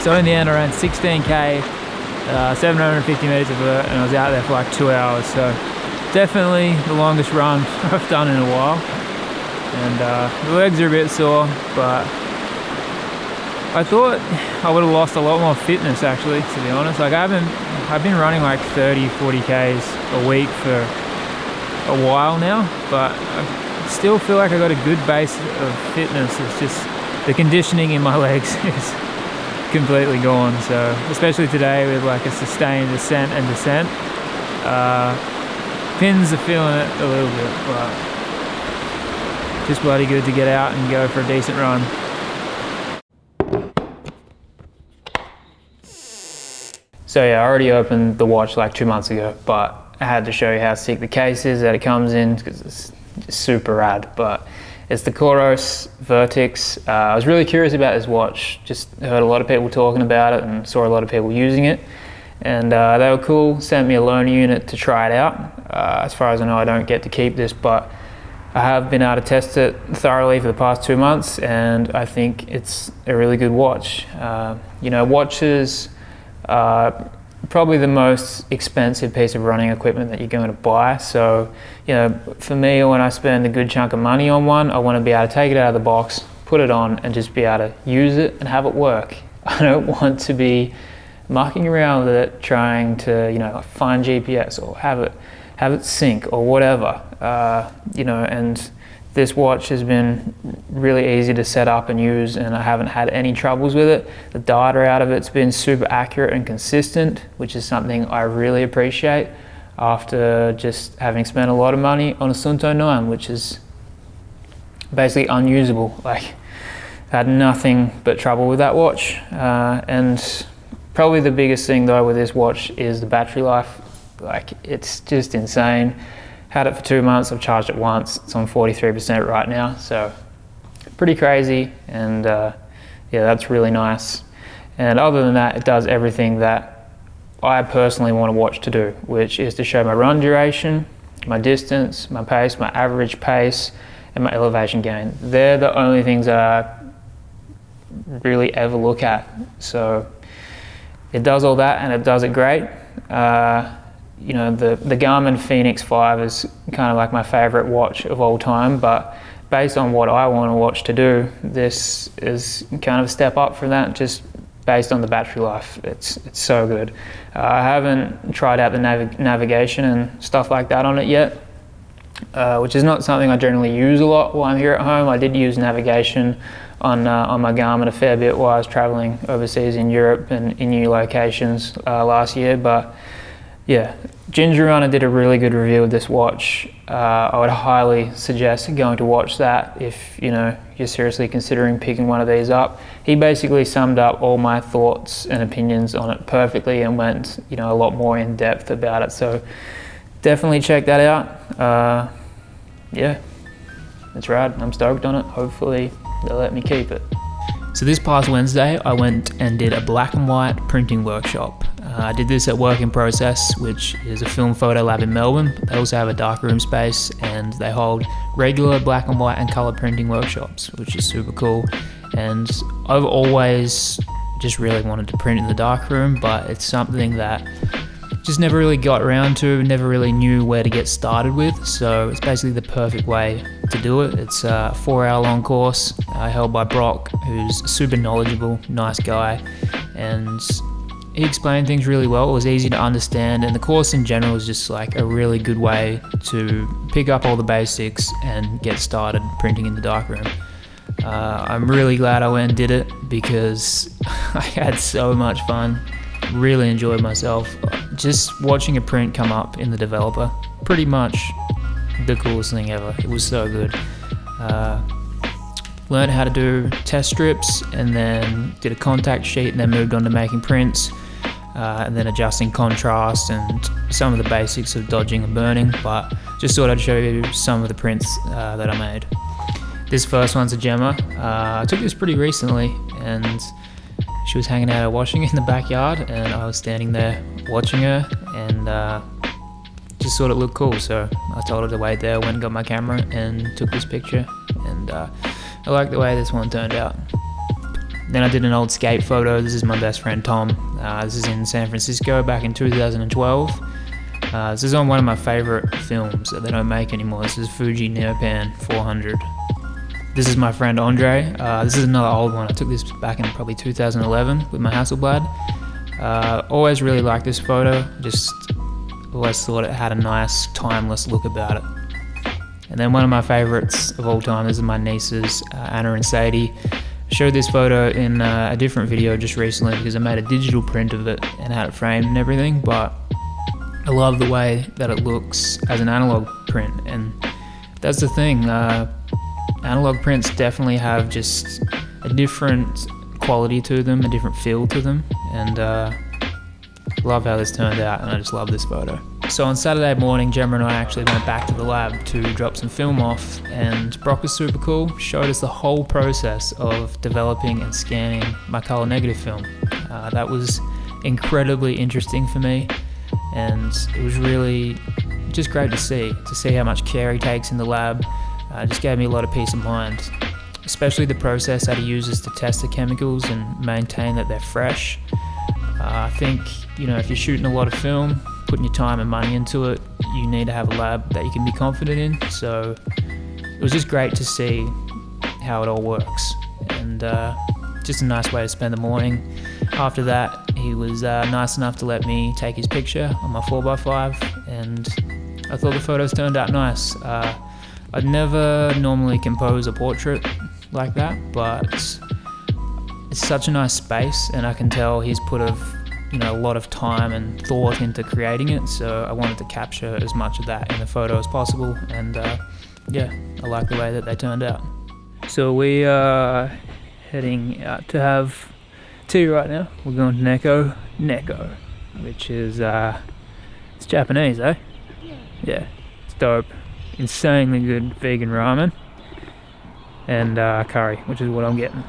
So in the end I ran 16k, 750 meters of vert, and I was out there for like 2 hours. So definitely the longest run I've done in a while. And the legs are a bit sore, but I thought I would have lost a lot more fitness actually, to be honest. Like I've been running like 30, 40 Ks a week for a while now, but I still feel like I got a good base of fitness. It's just the conditioning in my legs is completely gone. So especially today with like a sustained ascent and descent, pins are feeling it a little bit, but just bloody good to get out and go for a decent run. So yeah, I already opened the watch like 2 months ago, but I had to show you how sick the case is that it comes in, because it's super rad. But it's the Coros Vertix. I was really curious about this watch, just heard a lot of people talking about it and saw a lot of people using it. And they were cool, sent me a loaner unit to try it out. As far as I know, I don't get to keep this, but I have been able to test it thoroughly for the past 2 months, and I think it's a really good watch. You know, watches are probably the most expensive piece of running equipment that you're going to buy. So, you know, for me, when I spend a good chunk of money on one, I want to be able to take it out of the box, put it on, and just be able to use it and have it work. I don't want to be mucking around with it, trying to, you know, find GPS or have it sync or whatever. You know, and this watch has been really easy to set up and use, and I haven't had any troubles with it. The data out of it's been super accurate and consistent, which is something I really appreciate after just having spent a lot of money on a Suunto 9, which is basically unusable. Like, I had nothing but trouble with that watch. And probably the biggest thing though with this watch is the battery life. Like, it's just insane. Had it for 2 months, I've charged it once. It's on 43% right now, so pretty crazy. And yeah, that's really nice. And other than that, it does everything that I personally want a watch to do, which is to show my run duration, my distance, my pace, my average pace, and my elevation gain. They're the only things that I really ever look at. So it does all that, and it does it great. You know, the Garmin Fenix 5 is kind of like my favorite watch of all time, but based on what I want a watch to do, this is kind of a step up from that, just based on the battery life. It's so good. I haven't tried out the navigation and stuff like that on it yet, which is not something I generally use a lot while I'm here at home. I did use navigation on my Garmin a fair bit while I was traveling overseas in Europe and in new locations last year, but yeah, Ginger Runner did a really good review of this watch. I would highly suggest going to watch that if, you know, you're seriously considering picking one of these up. He basically summed up all my thoughts and opinions on it perfectly and went, you know, a lot more in depth about it. So definitely check that out. Yeah, it's rad. I'm stoked on it. Hopefully they'll let me keep it. So this past Wednesday, I went and did a black and white printing workshop. I did this at Work in Process, which is a film photo lab in Melbourne. They also have a darkroom space, and they hold regular black and white and colour printing workshops, which is super cool. And I've always just really wanted to print in the darkroom, but it's something that just never really got around to, never really knew where to get started with. So it's basically the perfect way to do it. It's a 4-hour-long course held by Brock, who's super knowledgeable, nice guy, and he explained things really well. It was easy to understand, and the course in general is just like a really good way to pick up all the basics and get started printing in the darkroom. I'm really glad I went and did it because I had so much fun, really enjoyed myself. Just watching a print come up in the developer, pretty much the coolest thing ever. It was so good. Learned how to do test strips, and then did a contact sheet, and then moved on to making prints, and then adjusting contrast and some of the basics of dodging and burning. But just thought I'd show you some of the prints that I made. This first one's a Gemma. I took this pretty recently, and she was hanging out washing in the backyard, and I was standing there watching her, and just thought it looked cool, so I told her to wait there, went and got my camera and took this picture, and I like the way this one turned out. Then I did an old skate photo. This is my best friend Tom. This is in San Francisco back in 2012. This is on one of my favorite films that they don't make anymore. This is Fuji Neopan 400. This is my friend Andre. This is another old one. I took this back in probably 2011 with my Hasselblad. Always really liked this photo. Just always thought it had a nice, timeless look about it. And then one of my favorites of all time is my nieces, Anna and Sadie. I showed this photo in a different video just recently because I made a digital print of it and had it framed and everything, but I love the way that it looks as an analog print. And that's the thing, analog prints definitely have just a different quality to them, a different feel to them, and love how this turned out, and I just love this photo. So on Saturday morning, Gemma and I actually went back to the lab to drop some film off, and Brock was super cool, showed us the whole process of developing and scanning my color negative film. That was incredibly interesting for me, and it was really just great to see how much care he takes in the lab. Just gave me a lot of peace of mind, especially the process that he uses to test the chemicals and maintain that they're fresh. I think, you know, if you're shooting a lot of film, putting your time and money into it, you need to have a lab that you can be confident in. So it was just great to see how it all works, and just a nice way to spend the morning. After that, he was nice enough to let me take his picture on my 4x5, and I thought the photos turned out nice. I'd never normally compose a portrait like that, but it's such a nice space, and I can tell he's put a lot of time and thought into creating it, so I wanted to capture as much of that in the photo as possible, and yeah, I like the way that they turned out. So we are heading out to have tea right now. We're going to Neko, which is, it's Japanese, eh? Yeah, it's dope. Insanely good vegan ramen, and curry, which is what I'm getting.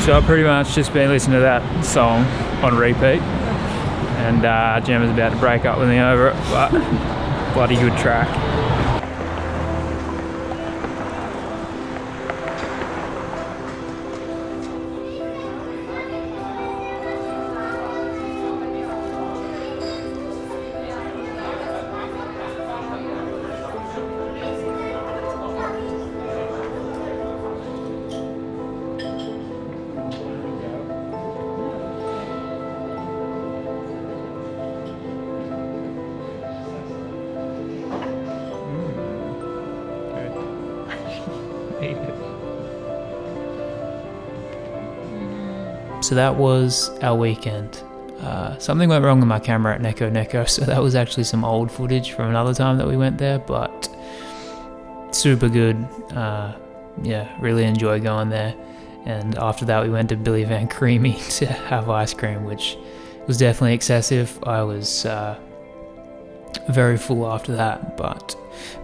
So I've pretty much just been listening to that song on repeat, and Gemma's about to break up with me over it, but bloody good track. So that was our weekend. Something went wrong with my camera at Neko, so that was actually some old footage from another time that we went there, but super good. Yeah, really enjoyed going there. And after that we went to Billy Van Creamy to have ice cream, which was definitely excessive. I was very full after that, but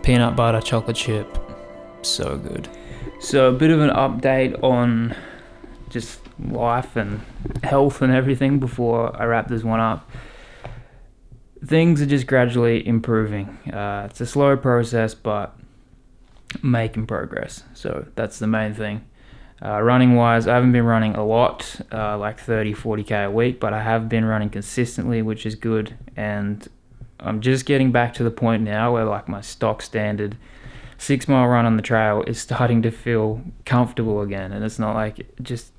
peanut butter chocolate chip, so good. So a bit of an update on just life and health and everything before I wrap this one up. Things are just gradually improving. It's a slow process, but making progress. So that's the main thing. Running wise, I haven't been running a lot, like 30-40k a week, but I have been running consistently, which is good. And I'm just getting back to the point now where like my stock standard 6-mile run on the trail is starting to feel comfortable again, and it's not like just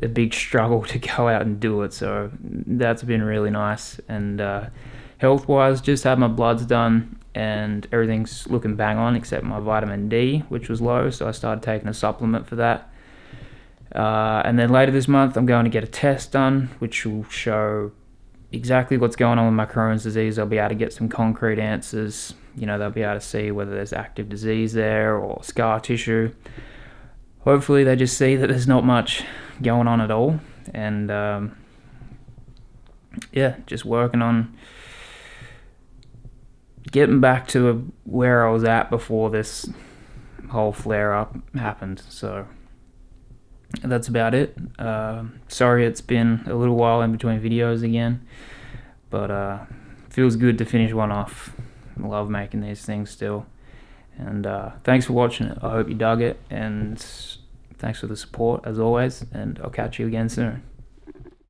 a big struggle to go out and do it. So that's been really nice. And health wise, just had my bloods done and everything's looking bang on except my vitamin D, which was low, so I started taking a supplement for that. And then later this month I'm going to get a test done which will show exactly what's going on with my Crohn's disease. I'll be able to get some concrete answers. You know, they'll be able to see whether there's active disease there or scar tissue. Hopefully they just see that there's not much going on at all, and yeah, just working on getting back to where I was at before this whole flare-up happened. So that's about it. Sorry it's been a little while in between videos again, but feels good to finish one off. I love making these things still. And thanks for watching it. I hope you dug it, and thanks for the support as always, and I'll catch you again soon.